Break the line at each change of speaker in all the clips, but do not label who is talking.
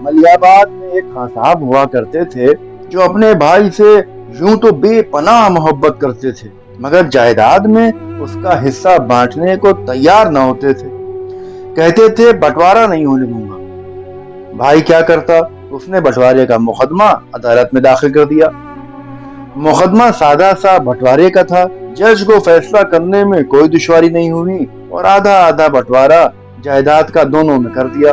ملیاباد میں ایک خان صاحب ہوا کرتے تھے جو اپنے بھائی سے یوں تو بے پناہ محبت کرتے تھے، مگر جائیداد میں اس کا حصہ بانٹنے کو تیار نہ ہوتے تھے۔ کہتے تھے بٹوارا نہیں ہونے دوں گا۔ بھائی کیا کرتا؟ اس نے بٹوارے کا مقدمہ عدالت میں داخل کر دیا۔ مقدمہ سادہ سا بٹوارے کا تھا۔ جج کو فیصلہ کرنے میں کوئی دشواری نہیں ہوئی اور آدھا آدھا بٹوارا جائیداد کا دونوں میں کر دیا۔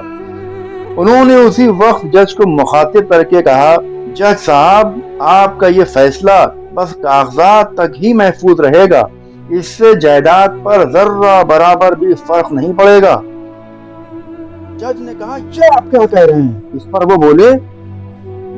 انہوں نے اسی وقت جج کو مخاطب کر کے کہا، جج صاحب، آپ کا یہ فیصلہ بس کاغذات تک ہی محفوظ رہے گا، اس سے جائیداد پر ذرہ برابر بھی فرق نہیں پڑے گا۔ جج نے کہا، یہ آپ کیا کہہ رہے ہیں؟ اس پر وہ بولے،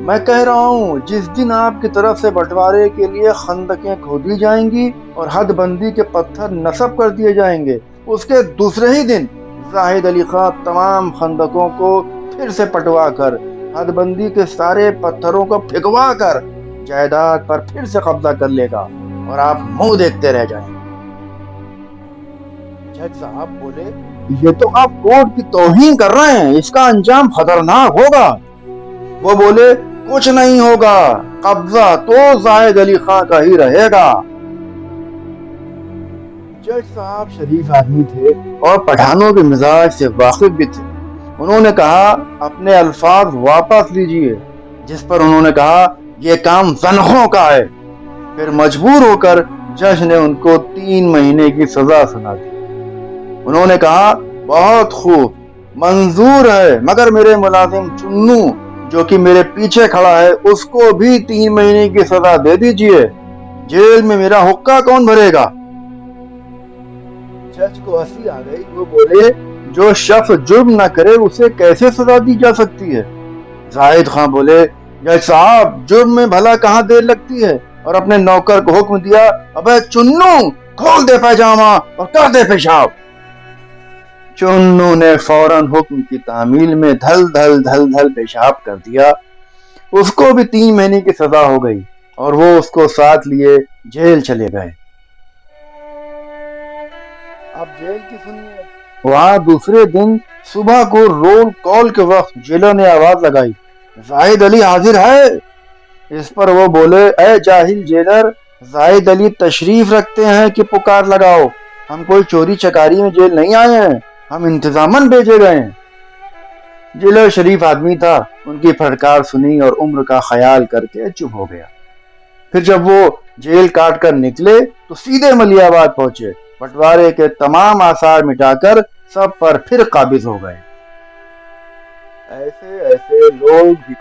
میں کہہ رہا ہوں جس دن آپ کی طرف سے بٹوارے کے لیے خندقیں کھودی جائیں گی اور حد بندی کے پتھر نصب کر دیے جائیں گے، اس کے دوسرے ہی دن زاہد علی خان تمام خندقوں کو پھر سے پٹوا کر حد بندی کے سارے پتھروں کو پھکوا کر جائیداد پر پھر سے قبضہ کر لے گا اور آپ منہ دیکھتے رہ جائیں گے۔ جج صاحب بولے، یہ تو آپ کورٹ کی توہین کر رہے ہیں، اس کا انجام خطرناک ہوگا۔ وہ بولے، کچھ نہیں ہوگا، قبضہ تو زاہد علی خان کا ہی رہے گا۔ جج صاحب شریف آدمی تھے اور پٹھانوں کے مزاج سے واقف بھی تھے۔ انہوں نے کہا، اپنے الفاظ واپس لیجئے، جس پر انہوں نے کہا، یہ کام زنخوں کا ہے۔ پھر مجبور ہو کر جج نے ان کو 3 مہینے کی سزا سنا دی۔ انہوں نے کہا، بہت خوب، منظور ہے، مگر میرے ملازم چنو جو کہ میرے پیچھے کھڑا ہے اس کو بھی 3 مہینے کی سزا دے دیجئے۔ جیل میں میرا حقہ کون بھرے گا؟ جج کو ہنسی آ گئی۔ وہ بولے، جو شخص جرم نہ کرے اسے کیسے سزا دی جا سکتی ہے؟ زاہد خان بولے، جج صاحب، جرم میں بھلا کہاں دیر لگتی ہے؟ اور اپنے نوکر کو حکم دیا، ابے چنو، کھول دے پیجامہ اور کر دے پیشاب۔ چنو نے فوراً حکم کی تعمیل میں دھل دھل دھل دھل پیشاب کر دیا۔ اس کو بھی 3 مہینے کی سزا ہو گئی اور وہ اس کو ساتھ لیے جیل چلے گئے۔ اب جیل کی سنیے۔ وہاں دوسرے دن صبح کو رول کال کے وقت جیلر نے آواز لگائی، زاہد علی حاضر ہے؟ اس پر وہ بولے، اے جاہل جیلر، زاہد علی تشریف رکھتے ہیں کہ پکار لگاؤ؟ ہم کوئی چوری چکاری میں جیل نہیں آئے ہیں، ہم انتظاماً بھیجے گئے ہیں۔ جیلر شریف آدمی تھا، ان کی پھٹکار سنی اور عمر کا خیال کر کے چپ ہو گیا۔ پھر جب وہ جیل کاٹ کر نکلے تو سیدھے ملیح آباد پہنچے، بٹوارے کے تمام آثار مٹا کر سب پر پھر قابض ہو گئے۔ ایسے ایسے لوگ بھی